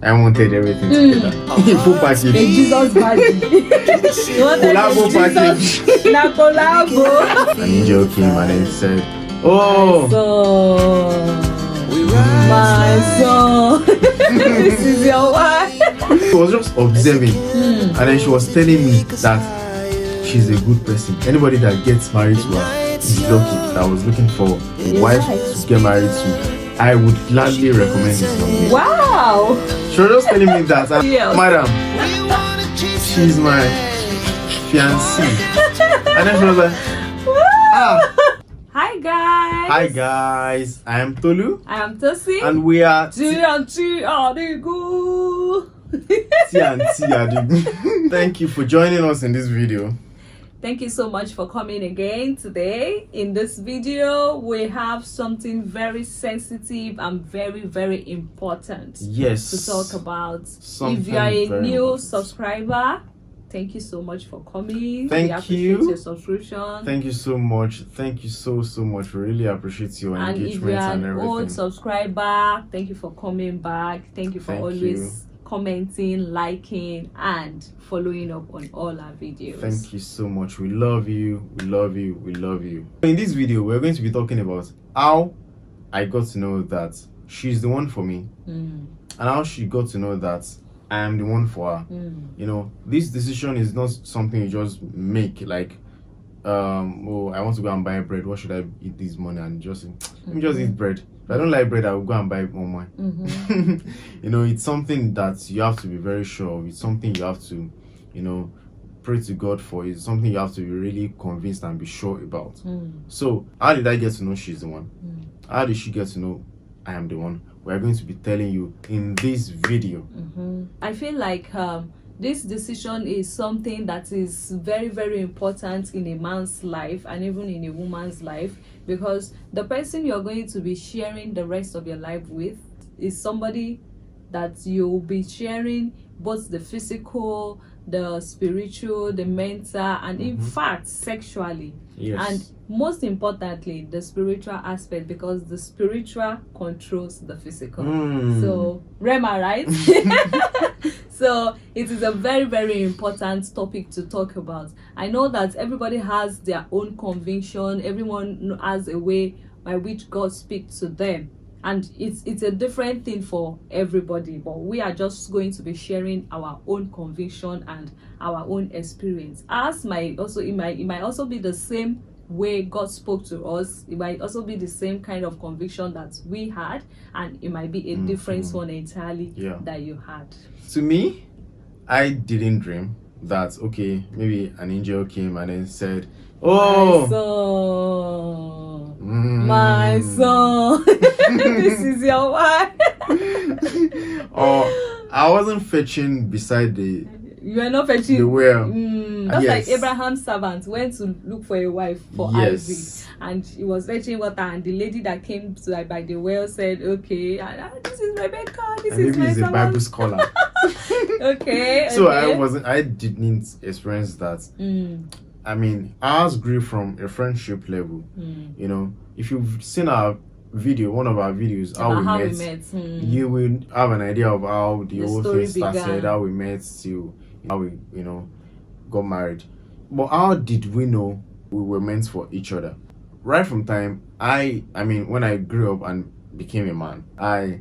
I wanted everything together. Full package. A Jesus party. You wanted Collabo package. Na collabo. An angel came and then said, "Oh, My son. This is your wife. She was just observing, and then she was telling me that she's a good person. Anybody that gets married to her is lucky. That was looking for a wife to get married to. I would gladly recommend this young lady." Wow. She was just telling me that, and Yes. madam, she's my fiancée. And then she was like, ah. Hi guys. Hi guys, I am Tolu, I am Tosi. and we are T&T Adigun. T&T Adigun. Thank you for joining us in this video. Thank you so much for coming again today. In this video, we have something very sensitive and very important Yes. to talk about. Something If you are a very new important. subscriber, thank you so much for coming. Thank we appreciate you. your subscription. Thank you so much. Thank you so much. We really appreciate your And if you engagement are and an everything. old subscriber, thank you for coming back. Thank you for Thank always commenting, liking, and following up on all our videos. Thank you so much. We love you. We love you. We love you. In this video, we're going to be talking about how I got to know that she's the one for me, and how she got to know that I am the one for her. You know, this decision is not something you just make like, oh, I want to go and buy bread. What should I eat this morning? And just let me just eat bread. If I don't like bread, I will go and buy more. You know, it's something that you have to be very sure of. It's something you have to, you know, pray to God for. It's something you have to be really convinced and be sure about. So, how did I get to know she's the one? How did she get to know I am the one? We're going to be telling you in this video. I feel like this decision is something that is very important in a man's life and even in a woman's life, because the person you're going to be sharing the rest of your life with is somebody that you'll be sharing both the physical, the spiritual, the mental, and in fact sexually. Yes. And most importantly, the spiritual aspect, because the spiritual controls the physical. So Rema, right? So it is a very important topic to talk about. I know that everybody has their own conviction. Everyone has a way by which God speaks to them, and it's a different thing for everybody, but we are just going to be sharing our own conviction and our own experience. As might also it might also be the same way God spoke to us. It might also be the same kind of conviction that we had, and it might be a different one entirely that you had. To me, I didn't dream that, okay, maybe an angel came and then said, "Oh, my son, this is your wife." Or I wasn't fetching beside the You are not fetching the well. Just Yes. like Abraham's servant went to look for a wife for Yes. Isaac, and he was fetching water, and the lady that came to by the well said, "Okay, this is Rebecca. This And is maybe my he's a servant." Bible scholar. Okay. So okay. I didn't experience that. I mean, ours grew from a friendship level. You know, if you've seen our video, one of our videos, how we met, you will have an idea of how the whole story thing started, began. how we met, till how we, you know, got married. But how did we know we were meant for each other? Right from time, I mean, when I grew up and became a man, I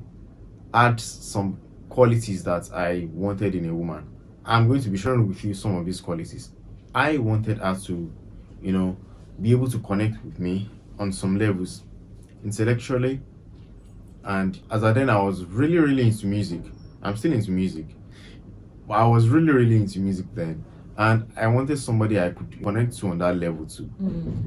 had some qualities that I wanted in a woman. I'm going to be sharing with you some of these qualities. I wanted her to, you know, be able to connect with me on some levels, intellectually, and as I was really into music. I'm still into music, but I was really into music then, and I wanted somebody I could connect to on that level too.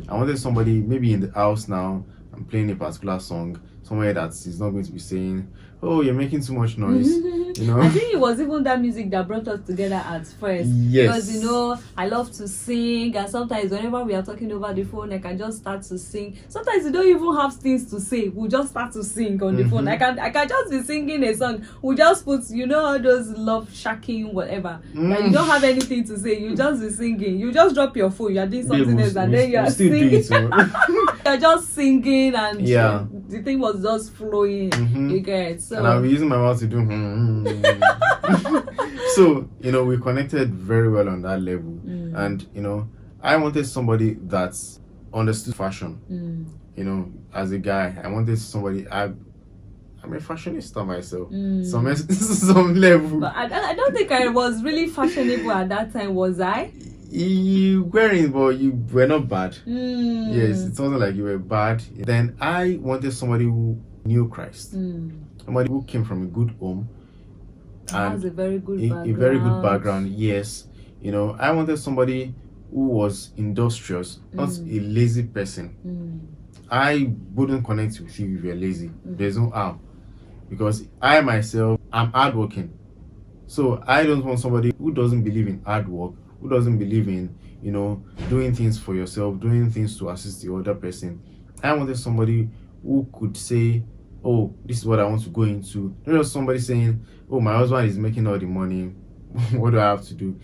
I wanted somebody maybe in the house now, I'm playing a particular song, somewhere that is not going to be saying, "Oh, you're making too much noise." You know, I think it was even that music that brought us together at first. Yes. Because you know, I love to sing, and sometimes whenever we are talking over the phone, I can just start to sing. Sometimes you don't even have things to say. We'll just start to sing on the phone. I can just be singing a song. We just put, you know, all those love shacking, whatever. And you don't have anything to say. You just be singing. You just drop your phone. You are doing something else, and then you are singing. You're just singing, and the thing was just flowing. You get so. And I'll be using my mouth to do. So, we connected very well on that level. And, I wanted somebody that understood fashion. As a guy, I wanted somebody, I'm a fashionista myself. Some level. But I don't think I was really fashionable at that time, was I? You weren't, but you were not bad. Yes, it wasn't like you were bad. Then I wanted somebody who knew Christ. Somebody who came from a good home. And has a very good background. A very good background, yes. I wanted somebody who was industrious, not a lazy person. I wouldn't connect with you if you're lazy. There's no how. Because I myself, I'm hardworking. So I don't want somebody who doesn't believe in hard work, who doesn't believe in, doing things for yourself, doing things to assist the other person. I wanted somebody who could say, oh, this is what I want to go into. Not just somebody saying, oh, my husband is making all the money. What do I have to do?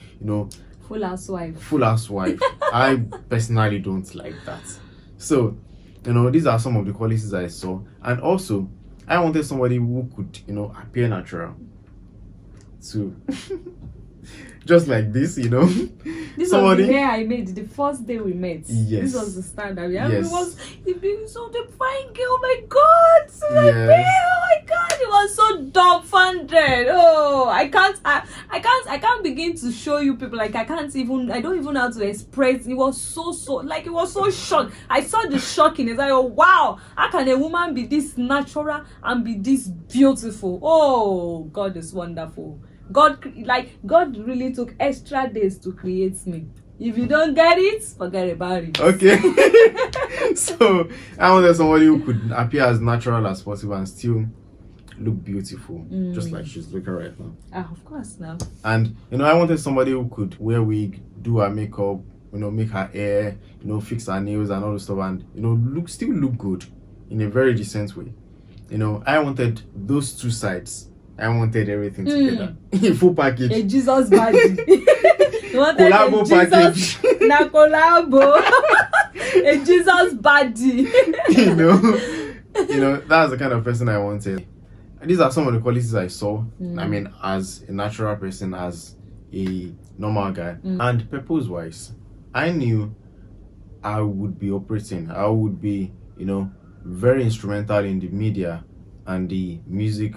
Full housewife. Full housewife. I personally don't like that. So, these are some of the qualities I saw. And also, I wanted somebody who could, appear natural. So, just like this, This was the hair I made the first day we met. Yes. This was the standard. Yes. It was so the fine girl. Oh my God! Yes. Oh my God! It was so dumbfounded. Oh, I can't begin to show you people. Like I don't even know how to express. It was so shocked. I saw the shock in his eye. Oh wow! How can a woman be this natural and be this beautiful? Oh, God is wonderful. God really took extra days to create me. If you don't get it, forget about it. Okay. So I wanted somebody who could appear as natural as possible and still look beautiful, just like she's looking right now. Of course now. And I wanted somebody who could wear wig, do her makeup, make her hair, fix her nails and all the stuff, and still look good in a very decent way. I wanted those two sides. I wanted everything together. Full package. A Jesus body. You wanted collabo package. Na collabo. A Jesus body. That's the kind of person I wanted. And these are some of the qualities I saw. I mean, as a natural person, as a normal guy. And purpose-wise, I knew I would be operating. I would be, very instrumental in the media and the music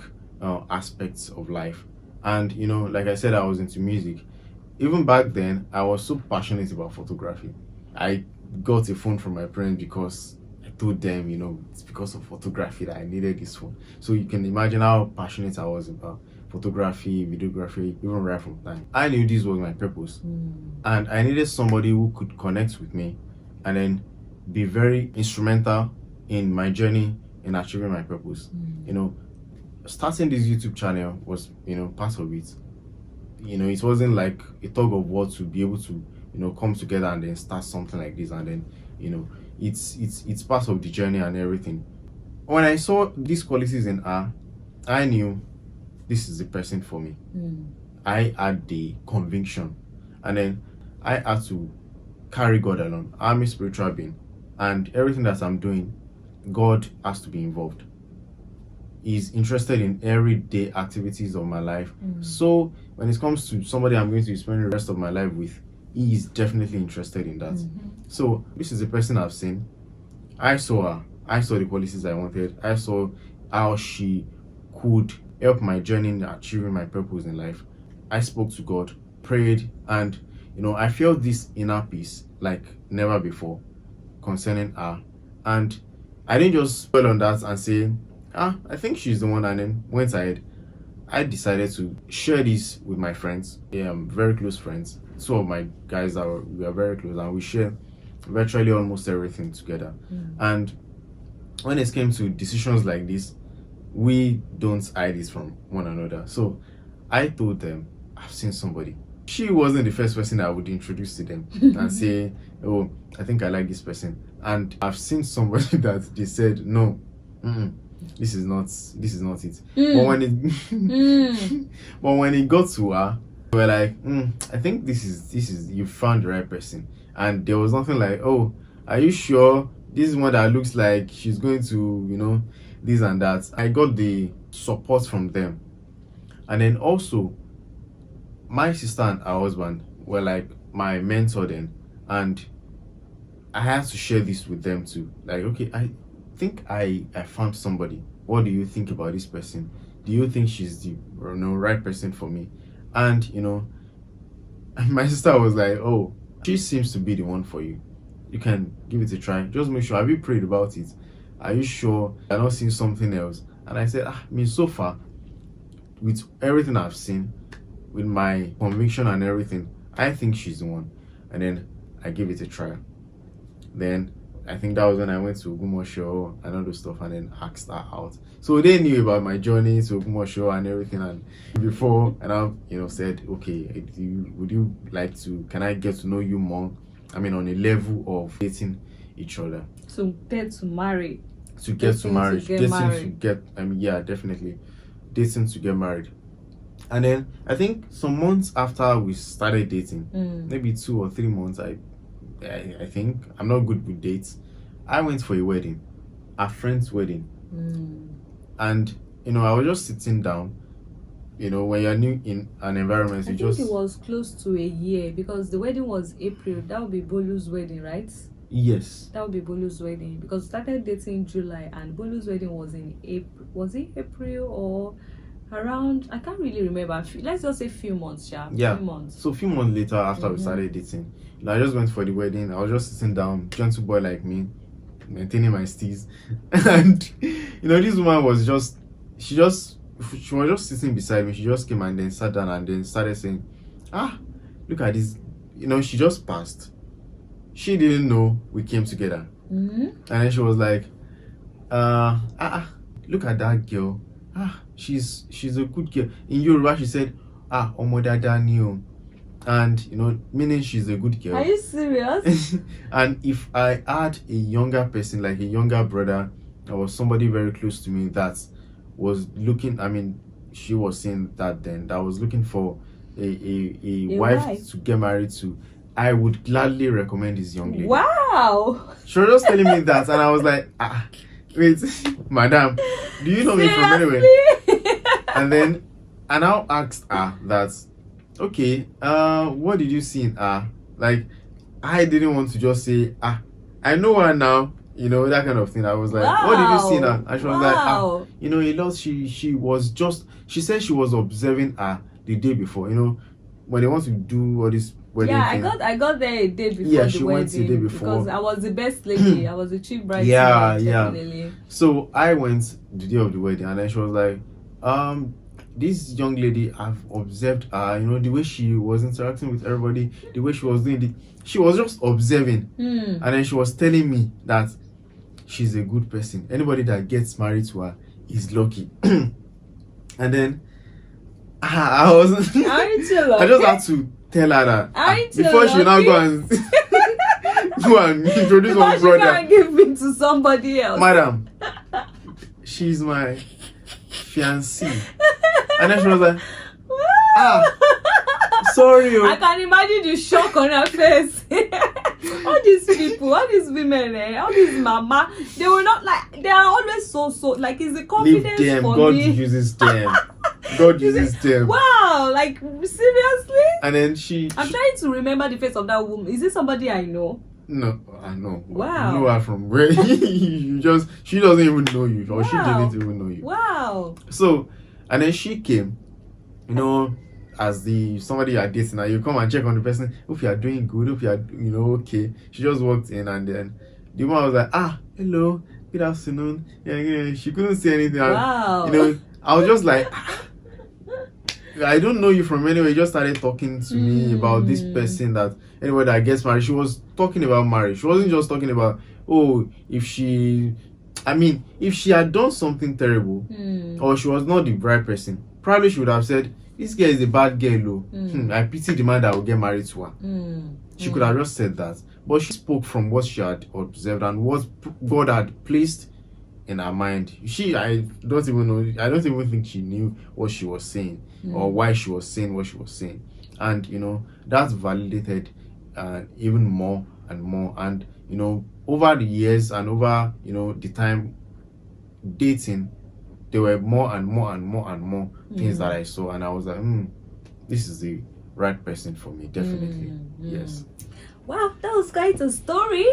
aspects of life. And like I said, I was into music. Even back then, I was so passionate about photography. I got a phone from my parents because I told them, it's because of photography that I needed this phone. So you can imagine how passionate I was about photography, videography, even right from time. I knew this was my purpose. And I needed somebody who could connect with me and then be very instrumental in my journey in achieving my purpose. Starting this YouTube channel was, part of it. It wasn't like a tug of war to be able to, come together and then start something like this, and then, it's part of the journey and everything. When I saw these qualities in her, I knew this is the person for me. I had the conviction, and then I had to carry God along. I'm a spiritual being, and everything that I'm doing, God has to be involved. He's interested in everyday activities of my life. So when it comes to somebody I'm going to be spending the rest of my life with, he is definitely interested in that. So this is the person I've seen. I saw her. I saw the qualities I wanted. I saw how she could help my journey in achieving my purpose in life. I spoke to God, prayed, and I felt this inner peace like never before concerning her. And I didn't just dwell on that and say, I think she's the one, and then went ahead. I decided to share this with my friends. Very close friends. Two of my guys we are very close, and we share virtually almost everything together. And when it came to decisions like this, we don't hide this from one another. So I told them, I've seen somebody. She wasn't the first person I would introduce to them and say, oh, I think I like this person. And I've seen somebody that they said, no, this is not it. But when it got to her, we were like, I think this is you found the right person. And there was nothing like, oh, are you sure this is one that looks like she's going to, this and that. I got the support from them. And then also, my sister and her husband were like my mentor then, and I had to share this with them too. Like, okay, I think I found somebody. What do you think about this person? Do you think she's the right person for me? And my sister was like, oh, she seems to be the one for you. You can give it a try. Just make sure. Have you prayed about it? Are you sure you're not seeing something else? And I said, I mean, so far, with everything I've seen, with my conviction and everything, I think she's the one. And then I gave it a try. Then I think that was when I went to Ogumosho and all those stuff, and then asked her out. So they knew about my journey to Ogumosho and everything, and before, and I said, okay, would you like to? Can I get to know you more? I mean, on a level of dating each other. To get to marry. To get to marriage. Dating to get I mean, yeah, definitely. Dating to get married. And then I think some months after we started dating, maybe 2 or 3 months, I think, I'm not good with dates, I went for a wedding, a friend's wedding. And I was just sitting down. When you're new in an environment, I think it was close to a year, because the wedding was April. That would be Bolu's wedding, right? Yes. That would be Bolu's wedding, because we started dating in July and Bolu's wedding was in April. Was it April or around? I can't really remember. Let's just say few months, yeah. Few months. So a few months later, after we started dating, I just went for the wedding. I was just sitting down, gentle boy like me, maintaining my steez, and this woman was she was just sitting beside me. She just came and then sat down and then started saying, look at this. She just passed. She didn't know we came together. And then she was like, look at that girl. She's a good girl. In Yoruba, she said, Omo dada ni o. And meaning she's a good girl. Are you serious? And if I had a younger person, like a younger brother, or somebody very close to me that was looking, I mean, she was saying that then, that was looking for a wife to get married to, I would gladly recommend this young lady. Wow. She was just telling me that, and I was like, wait, madam, do you know me from anywhere? And then I now asked her that, okay, what did you see in her? Like, I didn't want to just say, I know her now, that kind of thing. I was like, what did you see in her? And she was like, a lot. She said she was observing her the day before, when they want to do all this wedding thing. I got there a day before. Yeah, she went a day before. Because I was the best lady. I was the chief bride. Yeah. So I went the day of the wedding, and then she was like, this young lady, I've observed her, the way she was interacting with everybody, the way she was doing it. She was just observing. And then she was telling me that she's a good person. Anybody that gets married to her is lucky. And then I was I just had to tell her that before she now go and go and introduce my brother. She can't give me to somebody else. Madam, she's my fiancée. And then she was like, sorry. I can imagine the shock on her face. All these people, all these women, all these mama, they were not like, they are always so like, it's the confidence leave them. for God me. uses them. God uses them. Wow, like seriously? And then I'm trying to remember the face of that woman. Is it somebody I know? No, I know. Wow. You know her from where? She doesn't even know you, or she didn't even know you. Wow. So, and then she came, as somebody you're dating, and you come and check on the person. Hope you are doing good. Hope you are, okay. She just walked in, and then the woman was like, hello, good afternoon. Yeah. She couldn't say anything. Wow. I was just like, I don't know you from anywhere. You just started talking to me about this person that anybody that gets married. She was talking about marriage. She wasn't just talking about, if she had done something terrible, or she was not the right person, probably she would have said, this girl is a bad girl. I pity the man that will get married to her. She could have just said that. But she spoke from what she had observed and what God had placed in her mind. I don't even think she knew what she was saying or why she was saying what she was saying. And that's validated even more and more. And over the years and over the time dating, there were more and more and more and more things that I saw, and I was like, this is a right person for me. Definitely. Yes. Wow, that was quite a story.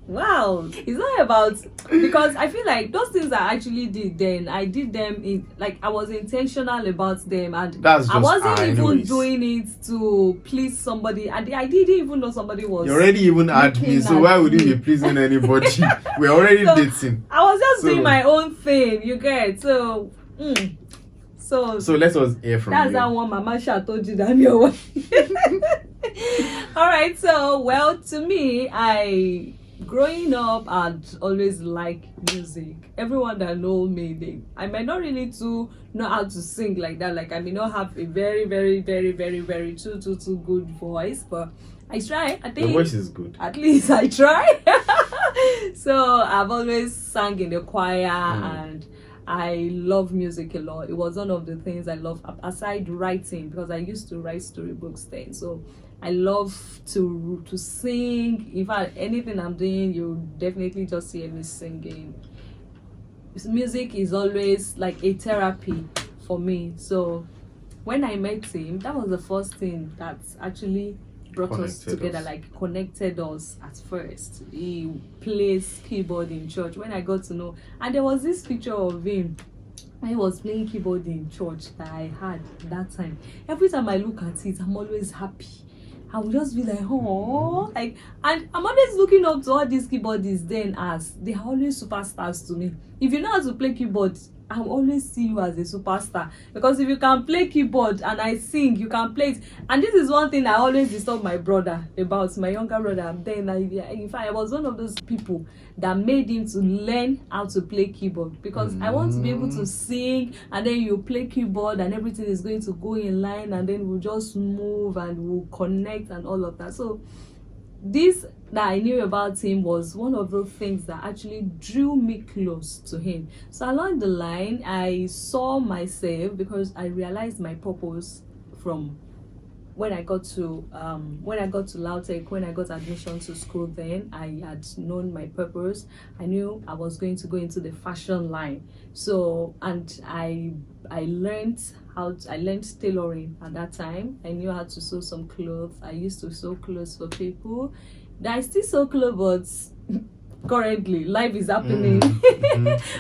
Wow, it's not about, because I feel like those things I actually did then, I did them in, like, I was intentional about them, and That's just I wasn't even anyways. doing it to please somebody, and I didn't even know somebody was. You already even had me, looking so at why would you me. be pleasing anybody? We're already So, dating. I was just So- doing my own thing, you get. So So let us hear from that's you. that one Mama Sha told you that your way. All right, so well, to me, growing up, I'd always like music. Everyone that know me, I might not really know how to sing like that. Like, I may not have a very, very, very, very, very too good voice, but I try. I think Your voice is good. at least I try. So I've always sang in the choir, and I love music a lot. It was one of the things I love, aside writing, because I used to write storybooks then. So I love to sing. In fact, anything I'm doing, you definitely just hear me singing. Music is always like a therapy for me. So when I met him, that was the first thing that actually brought us together, like connected us at first. He plays keyboard in church. When I got to know, and there was this picture of him when he was playing keyboard in church that I had that time. Every time I look at it, I'm always happy. I would just be like, oh, like, and I'm always looking up to all these keyboardists then, as they are always superstars to me. If you know how to play keyboard, I will always see you as a superstar, because if you can play keyboard and I sing, you can play it. And this is one thing I always disturb my brother about, my younger brother. Then in fact, I was one of those people that made him to learn how to play keyboard, because I want to be able to sing, and then you play keyboard and everything is going to go in line, and then we'll just move and we'll connect and all of that. So this that I knew about him was one of the things that actually drew me close to him. So along the line, I saw myself, because I realized my purpose from when I got to Lautech, when I got admission to school. Then I had known my purpose. I knew I was going to go into the fashion line. So, and I learned tailoring at that time. I knew how to sew some clothes. I used to sew clothes for people. I still sew clothes, but currently life is happening.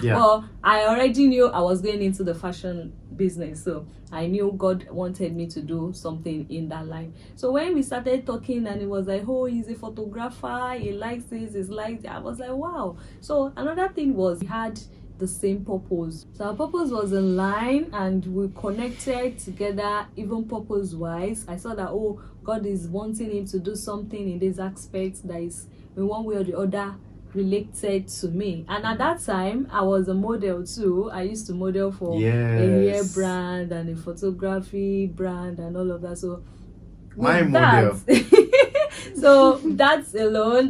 Yeah. Well, I already knew I was going into the fashion business, so I knew God wanted me to do something in that line. So when we started talking, and it was like, oh, he's a photographer, he likes this, he's like that, I was like, wow. So another thing was, we had the same purpose. So our purpose was in line, and we connected together, even purpose wise. I saw that, oh, God is wanting him to do something in this aspect that is in one way or the other related to me. And at that time, I was a model too. I used to model for a hair brand and a photography brand and all of that. So my model. So that's alone,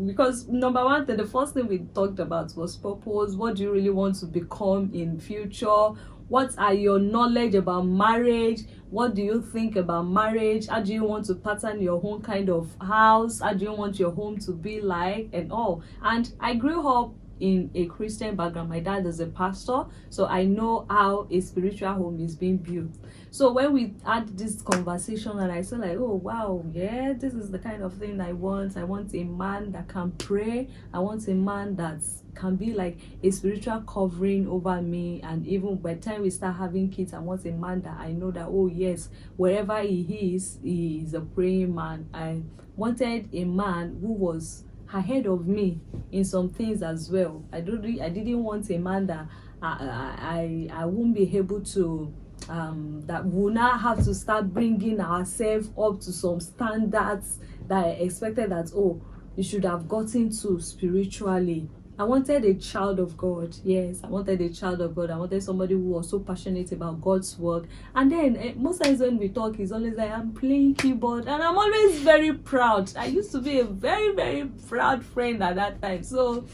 because number one thing, the first thing we talked about was purpose. What do you really want to become in future? What are your knowledge about marriage? What do you think about marriage? How do you want to pattern your own kind of house? How do you want your home to be like, and all? And I grew up in a Christian background. My dad is a pastor, so I know how a spiritual home is being built. So when we had this conversation, and I said like, oh wow, yeah, this is the kind of thing I want. I want a man that can pray. I want a man that can be like a spiritual covering over me. And even by the time we start having kids, I want a man that I know that, oh yes, wherever he is a praying man. I wanted a man who was ahead of me in some things as well. I didn't want a man that I won't be able to that will not have to start bringing ourselves up to some standards that I expected that, oh, you should have gotten to spiritually. I wanted a child of God. Yes, I wanted a child of God. I wanted somebody who was so passionate about God's work. And then most times when we talk, he's always like, I'm playing keyboard, and I'm always very proud. I used to be a very, very proud friend at that time. So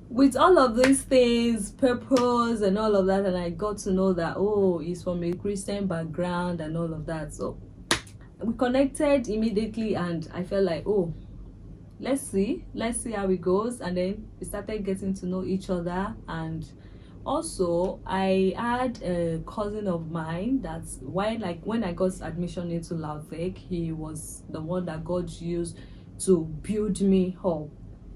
with all of these things, purpose and all of that, and I got to know that, oh, he's from a Christian background and all of that. So we connected immediately, and I felt like, oh, let's see how it goes. And then we started getting to know each other, and Also, I had a cousin of mine that's why, like, when I got admission into Lautech, he was the one that God used to build me up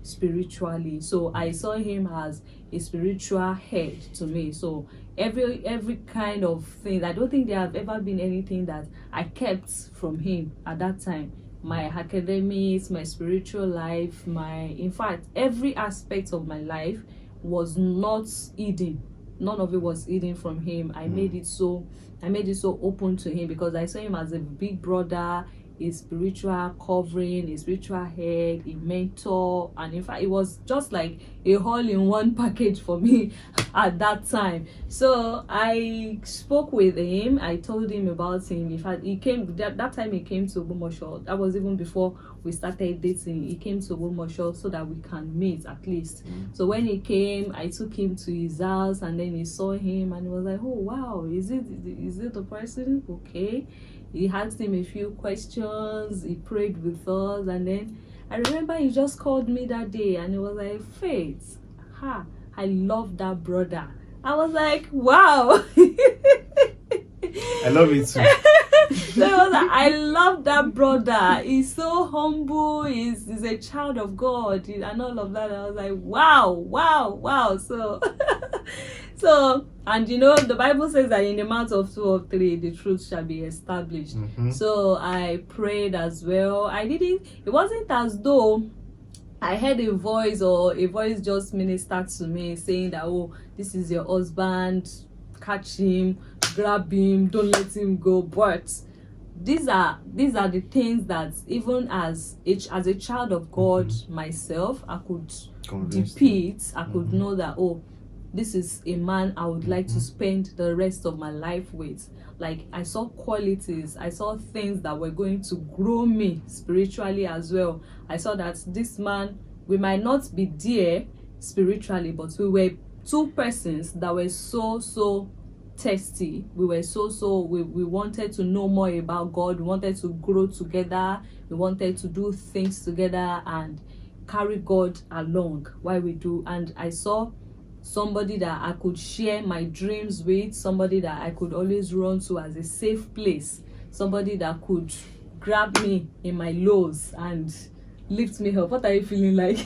spiritually. So I saw him as a spiritual head to me. So every kind of thing, I don't think there have ever been anything that I kept from him at that time. My academics, my spiritual life, in fact, every aspect of my life was not hidden. None of it was hidden from him. I made it so open to him because I saw him as a big brother, a spiritual covering, a spiritual head, a mentor, and in fact it was just like a all-in-one package for me at that time. So I spoke with him, I told him about him. In fact, he came that time he came to Ogbomoso. That was even before we started dating. He came to Ogbomoso so that we can meet at least. So when he came, I took him to his house, and then he saw him and he was like, oh wow, is it the person? Okay. He asked him a few questions, he prayed with us, and then I remember he just called me that day and he was like, Faith, I love that brother. I was like, wow. I love it too. So I was like, I love that brother. He's so humble. He's a child of God and all of that. I was like, wow. So, and the Bible says that in the mouth of 2 or 3, the truth shall be established. So I prayed as well. It wasn't as though I heard a voice or a voice just ministered to me saying that, oh, this is your husband, catch him, grab him, don't let him go. But these are the things that even as a child of God myself, I could depict. I could know that, oh, this is a man I would like to spend the rest of my life with. Like, I saw qualities, I saw things that were going to grow me spiritually as well. I saw that this man, we might not be there spiritually, but we were two persons that were so thirsty. We were we wanted to know more about God. We wanted to grow together. We wanted to do things together and carry God along while we do. And I saw somebody that I could share my dreams with, somebody that I could always run to as a safe place, somebody that could grab me in my lows and lift me up. What are you feeling like?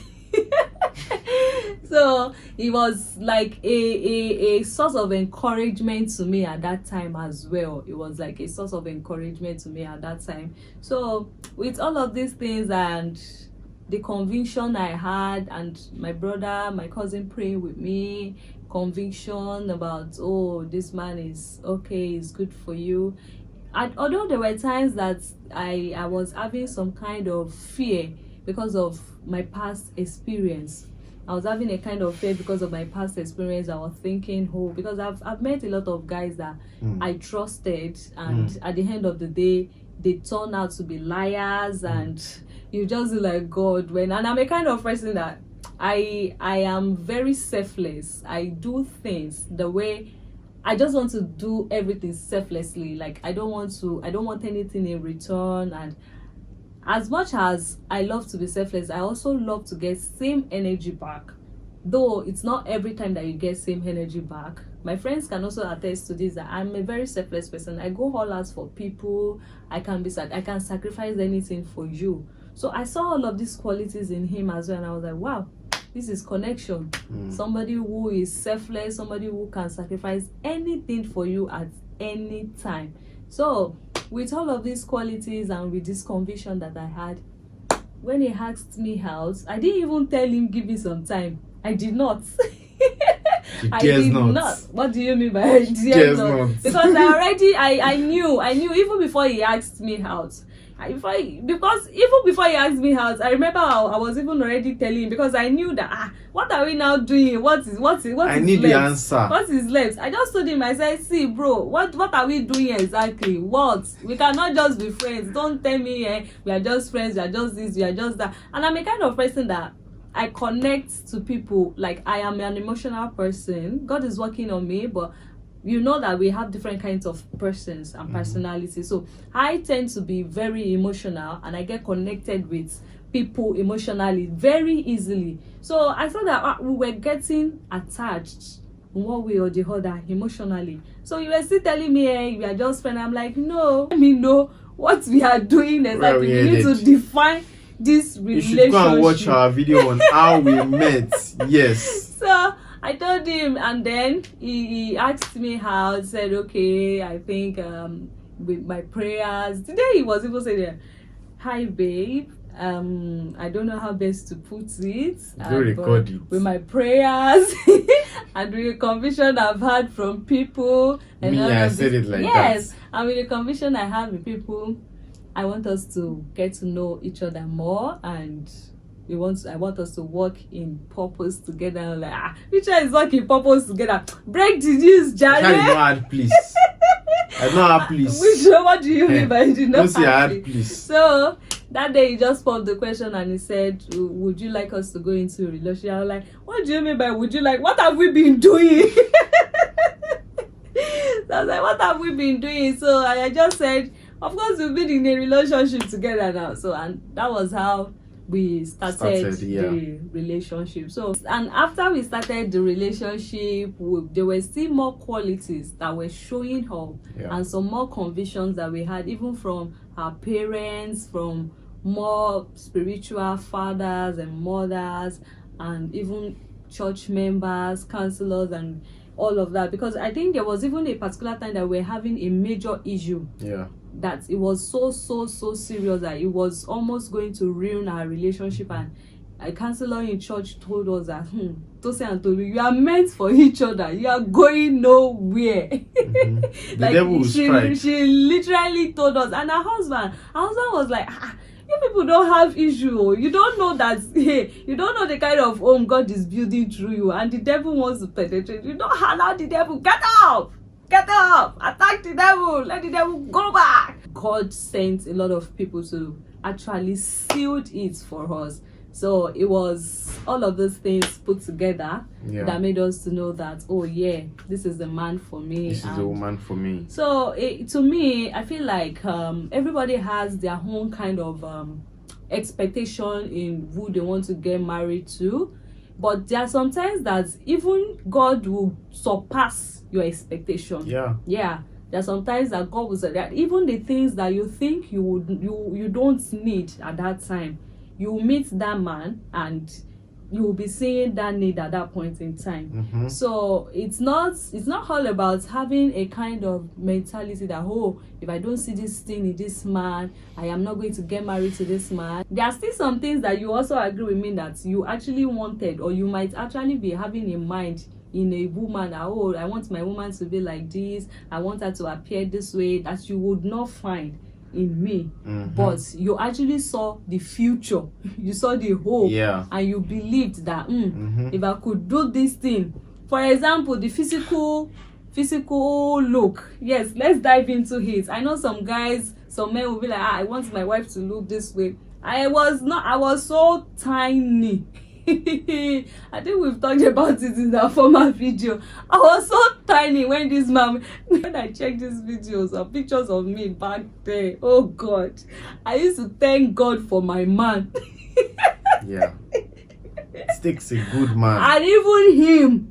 So it was like a source of encouragement to me at that time as well. It was like a source of encouragement to me at that time. So with all of these things and the conviction I had, and my brother, my cousin praying with me, conviction about, oh, this man is okay, is good for you. And although there were times that I was having some kind of fear because of my past experience. I was having a kind of fear because of my past experience. I was thinking, oh, because I've met a lot of guys that I trusted, and at the end of the day, they turn out to be liars, and you just be like, God, and I'm a kind of person that I am very selfless. I do things the way I just want to do everything selflessly. Like, I don't want anything in return. And as much as I love to be selfless, I also love to get same energy back. Though it's not every time that you get same energy back. My friends can also attest to this, that I'm a very selfless person. I go all out for people. I can sacrifice anything for you. So I saw all of these qualities in him as well, and I was like, wow, this is connection. Somebody who is selfless, somebody who can sacrifice anything for you at any time. So with all of these qualities and with this conviction that I had, when he asked me out, I didn't even tell him, give me some time. I did not. I did not. What do you mean by I did not? Because I knew even before he asked me out. Because even before he asked me out, I remember I was even already telling him, because I knew that what are we now doing? What is I need left? the answer. What is left? I just told him, I said, see bro, what are we doing exactly? What? We cannot just be friends. Don't tell me we are just friends, we are just this, we are just that. And I'm a kind of person that I connect to people. Like, I am an emotional person. God is working on me, but you know that we have different kinds of persons and personalities. So I tend to be very emotional, and I get connected with people emotionally very easily. So I thought that we were getting attached in one way or the other emotionally. So you were still telling me, hey, we are just friends. I'm like, no, let me know what we are doing exactly. Well, we need to define this relationship. You should go and watch our video on how we met. Yes. So I told him, and then he asked me how. Said, okay, I think with my prayers. Today he was even saying, hi babe, I don't know how best to put it. Record it. With my prayers and with the conviction I've had from people. And I said it like that. Yes, and with the conviction I have with people, I want us to get to know each other more, and I want us to work in purpose together. I'm like, which one is working purpose together? Break the news, Jared. I did not add please. I did not add please. What do you mean by you did not add please? So that day he just popped the question and he said, would you like us to go into a relationship? I was like, what do you mean by would you like? What have we been doing? So I was like, what have we been doing? So I just said, of course we've been in a relationship together now. So, and that was how we started the relationship. So, and after we started the relationship, there were still more qualities that were showing up, and some more convictions that we had, even from our parents, from more spiritual fathers and mothers, and even church members, counselors, and all of that. Because I think there was even a particular time that we're having a major issue. That it was so serious that it was almost going to ruin our relationship, and a counselor in church told us that Tose and Tolu, you are meant for each other, you are going nowhere. The devil will strike. She literally told us, and her husband was like, you people don't have issue. You don't know that, you don't know the kind of home God is building through you, and the devil wants to penetrate. You don't allow the devil. Get up, attack the devil, let the devil go back. God sent a lot of people to actually sealed it for us. So it was all of those things put together that made us to know that, oh yeah, this is the man for me. This is the woman for me. So to me, I feel like everybody has their own kind of expectation in who they want to get married to. But there are sometimes that even God will surpass your expectation. There are sometimes that God will say that even the things that you think you don't need at that time, you will meet that man and you will be seeing that need at that point in time. So it's not all about having a kind of mentality that, oh, if I don't see this thing in this man, I am not going to get married to this man. There are still some things that you also agree with me that you actually wanted, or you might actually be having in mind in a woman that, oh, I want my woman to be like this, I want her to appear this way, that you would not find in me. But you actually saw the future, you saw the hope, and you believed that if I could do this thing, for example, the physical look, yes, let's dive into it. I know some men will be like, I want my wife to look this way. I was so tiny. I think we've talked about it in our former video. I was so tiny when this man, when I checked these videos or pictures of me back there, oh God, I used to thank God for my man. Sticks a good man. And even him.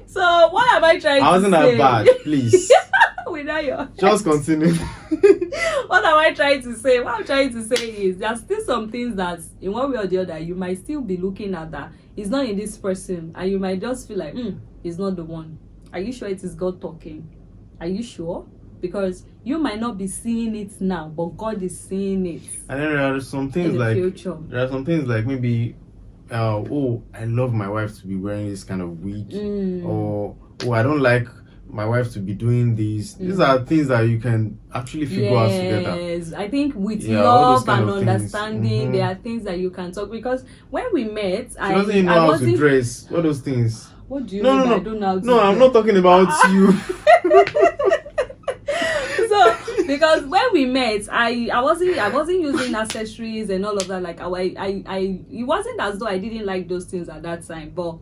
So what am I trying to say? I wasn't that bad, please. Just continue. What am I trying to say? What I'm trying to say is there's still some things that in one way or the other you might still be looking at that it's not in this person, and you might just feel like it's not the one. Are you sure it is God talking? Are you sure? Because you might not be seeing it now, but God is seeing it. And then there are some things in the like future. There are some things like maybe oh, I love my wife to be wearing this kind of wig, or oh, I don't like my wife to be doing this. These are things that you can actually figure out together. Yes, I think with love and understanding, there are things that you can talk. Because when we met, she doesn't even know how to dress. What those things? What do you mean? I don't know how to dress? I'm not talking about you. So because when we met, I wasn't using accessories and all of that. Like it wasn't as though I didn't like those things at that time, but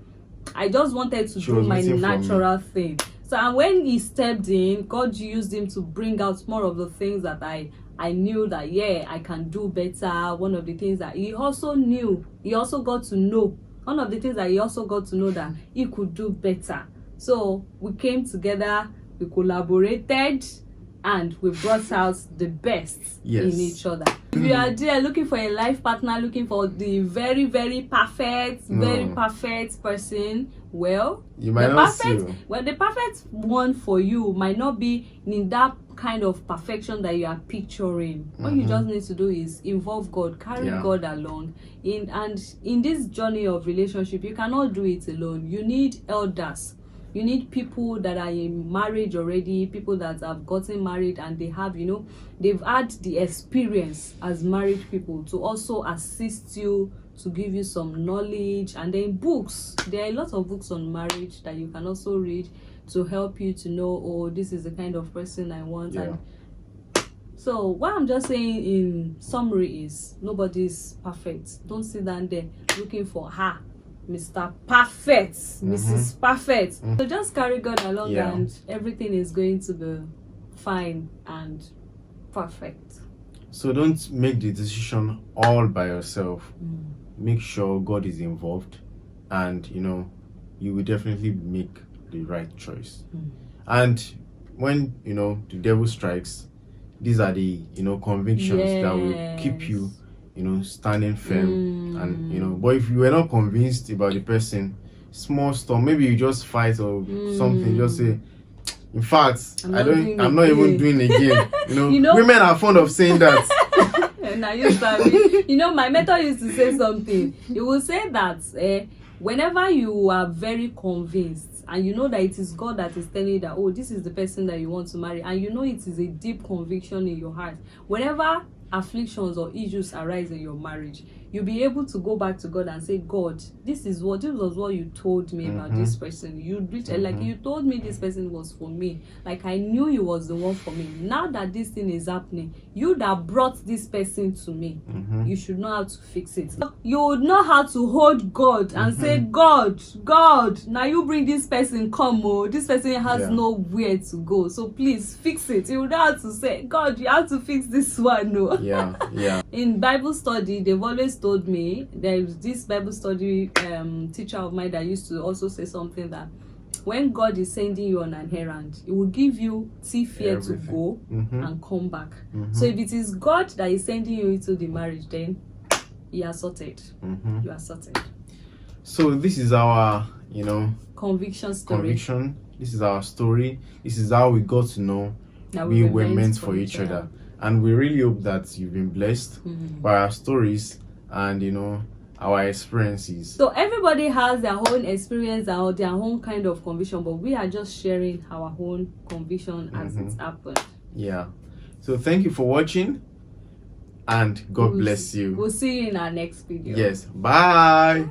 I just wanted to do my natural thing. So and when he stepped in, God used him to bring out more of the things that I knew that I can do better. One of the things that he also got to know one of the things that he also got to know that he could do better. So we came together, we collaborated, and we brought out the best in each other. If you are there looking for a life partner, looking for the very, very perfect, very perfect person, well, you might not see. Well, the perfect one for you might not be in that kind of perfection that you are picturing. What you just need to do is involve God, carry God along. And in this journey of relationship, you cannot do it alone. You need elders. You need people that are in marriage already, people that have gotten married and they have, you know, they've had the experience as married people to also assist you, to give you some knowledge. And then books, there are a lot of books on marriage that you can also read to help you to know, oh, this is the kind of person I want. And so what I'm just saying in summary is, nobody's perfect. Don't sit down there looking for her, Mr. Perfect, Mrs. Perfect. So just carry God along and everything is going to be fine and perfect. So don't make the decision all by yourself. Make sure God is involved, and you know, you will definitely make the right choice. And when, you know, the devil strikes, these are the, you know, convictions that will keep you, you know, standing firm. And you know, but if you were not convinced about the person, small storm, maybe you just fight or something, just say, in fact, I'm not even doing again. You know, women are fond of saying that. And I used to, you know, my mentor used to say something. He will say that whenever you are very convinced and you know that it is God that is telling you that, oh, this is the person that you want to marry, and you know it is a deep conviction in your heart, whenever afflictions or issues arise in your marriage, you'll be able to go back to God and say, God, this was what you told me about this person. You like you told me this person was for me. Like I knew he was the one for me. Now that this thing is happening, you that brought this person to me, you should know how to fix it. You would know how to hold God and say, God, now you bring this person, come, oh, this person has nowhere to go. So please fix it. You would know how to say, God, you have to fix this one, no. In Bible study, they've always told me, there's this Bible study teacher of mine that used to also say something that when God is sending you on an errand, He will give you fear to go and come back. So if it is God that is sending you into the marriage, then you are sorted. You are sorted. So this is our, you know, conviction story. This is our story. This is how we got to know that we were meant for each other. And we really hope that you've been blessed by our stories and, you know, our experiences. So everybody has their own experience or their own kind of conviction, but we are just sharing our own conviction as it happened. Yeah. So thank you for watching, and God bless you. We'll see you in our next video. Yes. Bye.